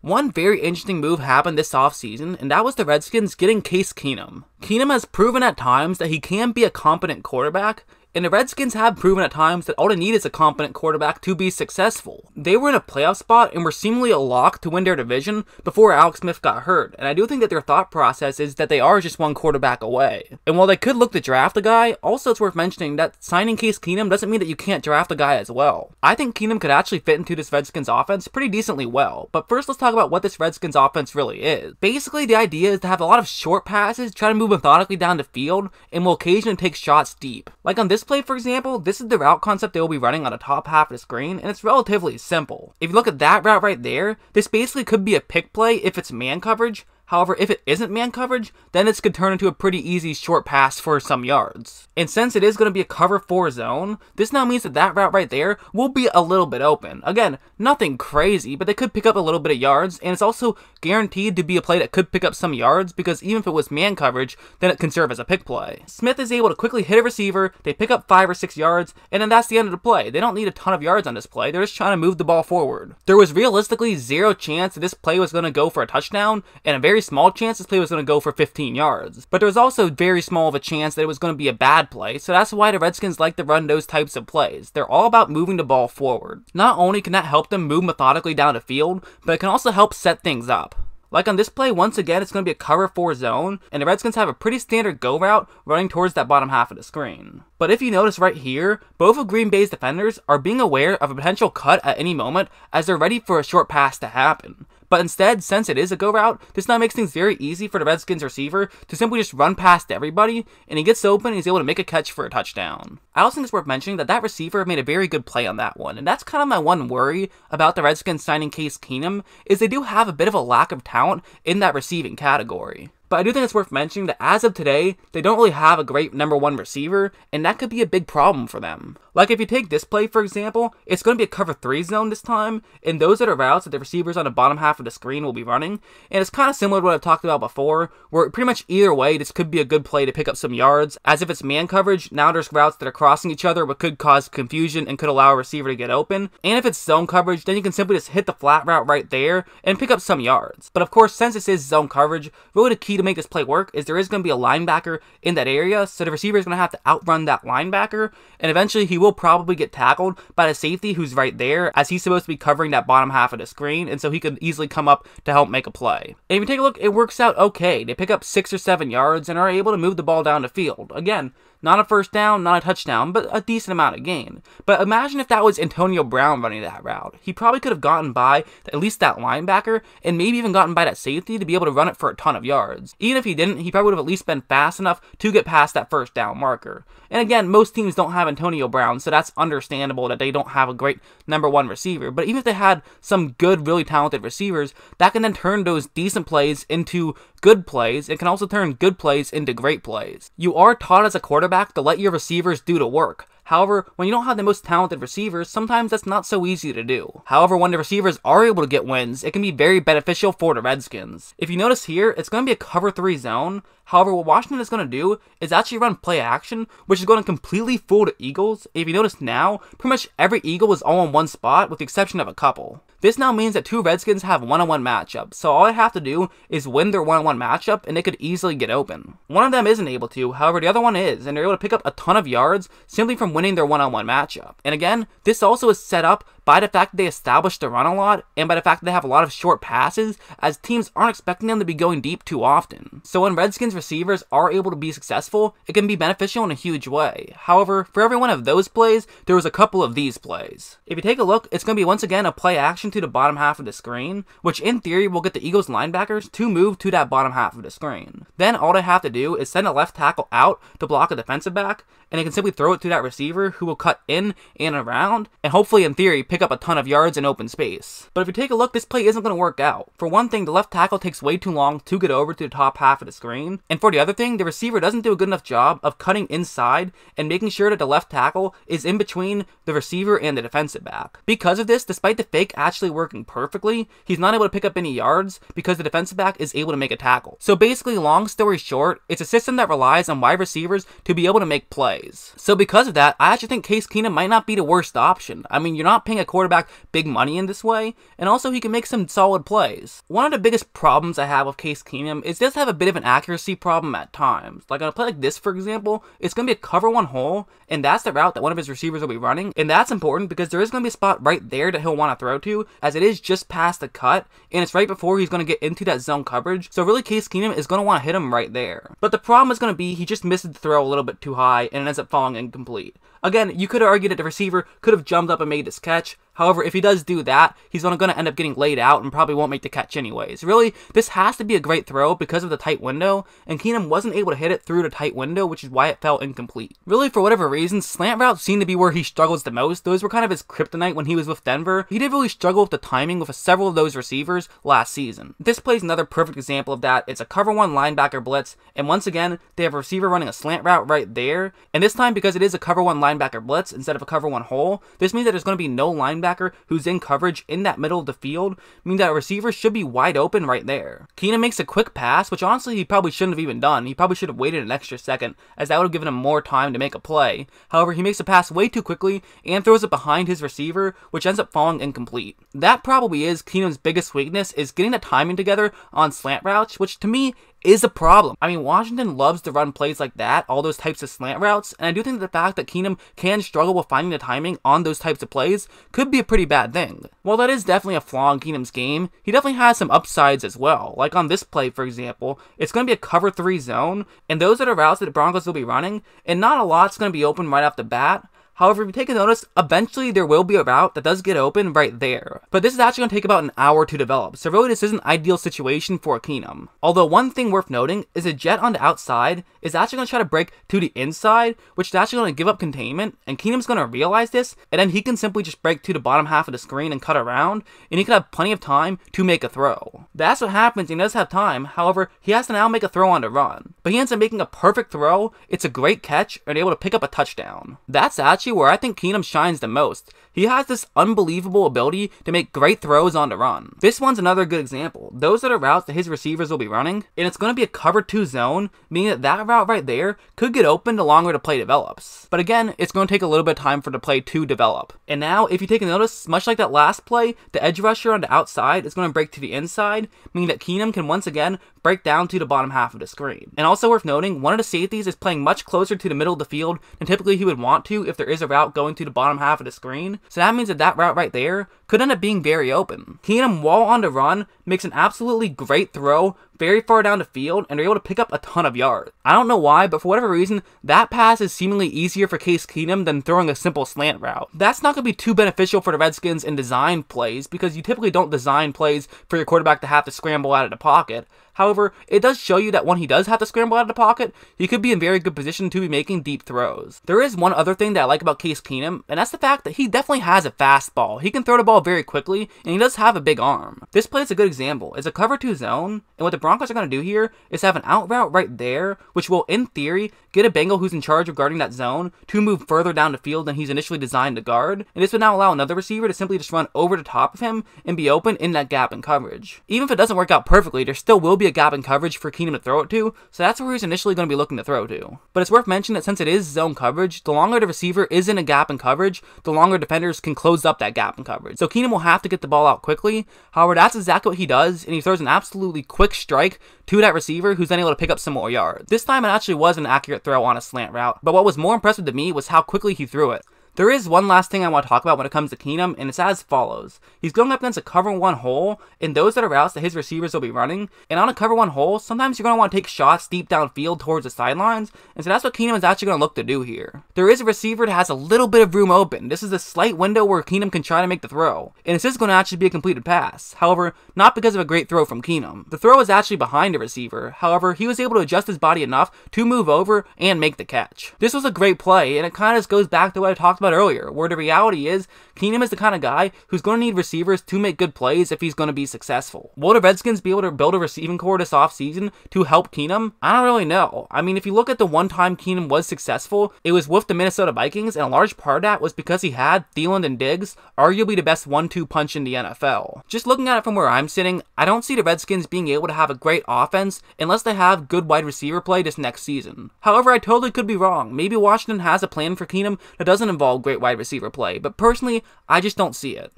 One very interesting move happened this offseason, and that was the Redskins getting Case Keenum. Keenum has proven at times that he can be a competent quarterback, and the Redskins have proven at times that all they need is a competent quarterback to be successful. They were in a playoff spot and were seemingly a lock to win their division before Alex Smith got hurt, and I do think that their thought process is that they are just one quarterback away. And while they could look to draft a guy, also it's worth mentioning that signing Case Keenum doesn't mean that you can't draft a guy as well. I think Keenum could actually fit into this Redskins offense pretty decently well, but first let's talk about what this Redskins offense really is. Basically, the idea is to have a lot of short passes, try to move methodically down the field, and will occasionally take shots deep. Like on this play, for example, this is the route concept they will be running on the top half of the screen, and it's relatively simple. If you look at that route right there, this basically could be a pick play if it's man coverage. However, if it isn't man coverage, then this could turn into a pretty easy short pass for some yards. And since it is going to be a cover 4 zone, this now means that that route right there will be a little bit open. Again, nothing crazy, but they could pick up a little bit of yards, and it's also guaranteed to be a play that could pick up some yards, because even if it was man coverage, then it can serve as a pick play. Smith is able to quickly hit a receiver, they pick up 5 or 6 yards, and then that's the end of the play. They don't need a ton of yards on this play, they're just trying to move the ball forward. There was realistically zero chance that this play was going to go for a touchdown, and a very small chance this play was going to go for 15 yards. But there was also very small of a chance that it was going to be a bad play, so that's why the Redskins like to run those types of plays. They're all about moving the ball forward. Not only can that help them move methodically down the field, but it can also help set things up. Like on this play, once again, it's going to be a cover 4 zone, and the Redskins have a pretty standard go route running towards that bottom half of the screen. But if you notice right here, both of Green Bay's defenders are being aware of a potential cut at any moment as they're ready for a short pass to happen. But instead, since it is a go route, this now makes things very easy for the Redskins receiver to simply just run past everybody, and he gets open and he's able to make a catch for a touchdown. I also think it's worth mentioning that that receiver made a very good play on that one, and that's kind of my one worry about the Redskins signing Case Keenum, is they do have a bit of a lack of talent in that receiving category. But I do think it's worth mentioning that as of today, they don't really have a great number 1 receiver, and that could be a big problem for them. Like if you take this play for example, it's going to be a cover 3 zone this time, and those are the routes that the receivers on the bottom half of the screen will be running, and it's kind of similar to what I've talked about before, where pretty much either way this could be a good play to pick up some yards, as if it's man coverage, now there's routes that are crossing each other but could cause confusion and could allow a receiver to get open, and if it's zone coverage, then you can simply just hit the flat route right there and pick up some yards. But of course, since this is zone coverage, really the key to make this play work is there is going to be a linebacker in that area, so the receiver is going to have to outrun that linebacker, and eventually he will probably get tackled by the safety who's right there, as he's supposed to be covering that bottom half of the screen, and so he could easily come up to help make a play. And if you take a look, it works out okay. They pick up 6 or 7 yards and are able to move the ball down the field. Again, not a first down, not a touchdown, but a decent amount of gain. But imagine if that was Antonio Brown running that route. He probably could have gotten by at least that linebacker, and maybe even gotten by that safety to be able to run it for a ton of yards. Even if he didn't, he probably would have at least been fast enough to get past that first down marker. And again, most teams don't have Antonio Brown, so that's understandable that they don't have a great number 1 receiver. But even if they had some good, really talented receivers, that can then turn those decent plays into good plays. It can also turn good plays into great plays. You are taught as a quarterback to let your receivers do the work. However, when you don't have the most talented receivers, sometimes that's not so easy to do. However, when the receivers are able to get wins, it can be very beneficial for the Redskins. If you notice here, it's going to be a cover 3 zone. However, what Washington is going to do is actually run play action, which is going to completely fool the Eagles. If you notice now, pretty much every Eagle is all in one spot with the exception of a couple. This now means that 2 Redskins have one-on-one matchups, so all they have to do is win their one-on-one matchup and they could easily get open. One of them isn't able to, however the other one is, and they're able to pick up a ton of yards simply from winning their one-on-one matchup. And again, this also is set up by the fact that they establish the run a lot, and by the fact that they have a lot of short passes, as teams aren't expecting them to be going deep too often. So when Redskins receivers are able to be successful, it can be beneficial in a huge way. However, for every one of those plays, there was a couple of these plays. If you take a look, it's going to be once again a play action to the bottom half of the screen, which in theory will get the Eagles linebackers to move to that bottom half of the screen. Then all they have to do is send a left tackle out to block a defensive back, and they can simply throw it to that receiver who will cut in and around, and hopefully in theory pick up a ton of yards in open space. But if you take a look, this play isn't going to work out. For one thing, the left tackle takes way too long to get over to the top half of the screen, and for the other thing, the receiver doesn't do a good enough job of cutting inside and making sure that the left tackle is in between the receiver and the defensive back. Because of this, despite the fake actually working perfectly, he's not able to pick up any yards because the defensive back is able to make a tackle. So basically, long story short, it's a system that relies on wide receivers to be able to make plays. So because of that, I actually think Case Keenum might not be the worst option. I mean, you're not paying a quarterback big money in this way, and also he can make some solid plays. One of the biggest problems I have with Case Keenum is he does have a bit of an accuracy problem at times. Like on a play like this, for example, it's going to be a cover one hole, and that's the route that one of his receivers will be running, and that's important because there is going to be a spot right there that he'll want to throw to, as it is just past the cut, and it's right before he's going to get into that zone coverage, so really Case Keenum is going to want to hit him right there. But the problem is going to be he just misses the throw a little bit too high, and it ends up falling incomplete. Again, you could argue that the receiver could have jumped up and made this catch. However, if he does do that, he's going to end up getting laid out and probably won't make the catch anyways. Really, this has to be a great throw because of the tight window, and Keenum wasn't able to hit it through the tight window, which is why it fell incomplete. Really, for whatever reason, slant routes seem to be where he struggles the most. Those were kind of his kryptonite when he was with Denver. He did really struggle with the timing with several of those receivers last season. This play is another perfect example of that. It's a cover one linebacker blitz, and once again, they have a receiver running a slant route right there, and this time because it is a cover one linebacker blitz instead of a cover one hole, this means that there's going to be no linebacker who's in coverage in that middle of the field, meaning that a receiver should be wide open right there. Keenum makes a quick pass, which honestly he probably shouldn't have even done. He probably should have waited an extra second, as that would have given him more time to make a play. However, he makes a pass way too quickly and throws it behind his receiver, which ends up falling incomplete. That probably is Keenum's biggest weakness, is getting the timing together on slant routes, which to me is a problem. I mean, Washington loves to run plays like that, all those types of slant routes, and I do think that the fact that Keenum can struggle with finding the timing on those types of plays could be a pretty bad thing. While that is definitely a flaw in Keenum's game, he definitely has some upsides as well. Like on this play, for example, it's going to be a cover 3 zone, and those are the routes that the Broncos will be running, and not a lot's going to be open right off the bat. However, if you take a notice, eventually there will be a route that does get open right there. But this is actually going to take about an hour to develop, so really this isn't an ideal situation for Keenum. Although one thing worth noting is a jet on the outside is actually going to try to break to the inside, which is actually going to give up containment, and Keenum's going to realize this, and then he can simply just break to the bottom half of the screen and cut around, and he can have plenty of time to make a throw. That's what happens, he does have time, however, he has to now make a throw on the run. But he ends up making a perfect throw, it's a great catch, and able to pick up a touchdown. That's actually where I think Keenum shines the most. He has this unbelievable ability to make great throws on the run. This one's another good example. Those are the routes that his receivers will be running, and it's going to be a cover 2 zone, meaning that route right there could get open the longer the play develops. But again, it's going to take a little bit of time for the play to develop. And now, if you take a notice, much like that last play, the edge rusher on the outside is going to break to the inside, meaning that Keenum can once again break down to the bottom half of the screen. And also worth noting, one of the safeties is playing much closer to the middle of the field than typically he would want to if there is a route going to the bottom half of the screen. So that means that that route right there could end up being very open. Keenum, while on the run, makes an absolutely great throw very far down the field, and they're able to pick up a ton of yards. I don't know why, but for whatever reason, that pass is seemingly easier for Case Keenum than throwing a simple slant route. That's not going to be too beneficial for the Redskins in design plays, because you typically don't design plays for your quarterback to have to scramble out of the pocket. However, it does show you that when he does have to scramble out of the pocket, he could be in very good position to be making deep throws. There is one other thing that I like about Case Keenum, and that's the fact that he definitely has a fastball. He can throw the ball very quickly, and he does have a big arm. This play is a good example. It's a cover 2 zone, and what the Broncos are going to do here is have an out route right there, which will, in theory, get a Bengal who's in charge of guarding that zone to move further down the field than he's initially designed to guard, and this would now allow another receiver to simply just run over the top of him and be open in that gap in coverage. Even if it doesn't work out perfectly, there still will be a gap in coverage for Keenum to throw it to, so that's where he's initially going to be looking to throw to. But it's worth mentioning that since it is zone coverage, the longer the receiver is in a gap in coverage, the longer defenders can close up that gap in coverage. So Keenum will have to get the ball out quickly. However, that's exactly what he does, and he throws an absolutely quick strike to that receiver who's then able to pick up some more yards. This time it actually was an accurate throw on a slant route, but what was more impressive to me was how quickly he threw it. There is one last thing I want to talk about when it comes to Keenum, and it's as follows. He's going up against a cover 1 hole, and those are the routes that his receivers will be running. And on a cover 1 hole, sometimes you're going to want to take shots deep downfield towards the sidelines, and so that's what Keenum is actually going to look to do here. There is a receiver that has a little bit of room open. This is a slight window where Keenum can try to make the throw, and this is going to actually be a completed pass. However, not because of a great throw from Keenum. The throw is actually behind the receiver. However, he was able to adjust his body enough to move over and make the catch. This was a great play, and it kind of just goes back to what I talked about earlier, where the reality is, Keenum is the kind of guy who's going to need receivers to make good plays if he's going to be successful. Will the Redskins be able to build a receiving core this offseason to help Keenum? I don't really know. I mean, if you look at the one time Keenum was successful, it was with the Minnesota Vikings, and a large part of that was because he had Thielen and Diggs, arguably the best 1-2 punch in the NFL. Just looking at it from where I'm sitting, I don't see the Redskins being able to have a great offense unless they have good wide receiver play this next season. However, I totally could be wrong. Maybe Washington has a plan for Keenum that doesn't involve overall great wide receiver play. But personally, I just don't see it.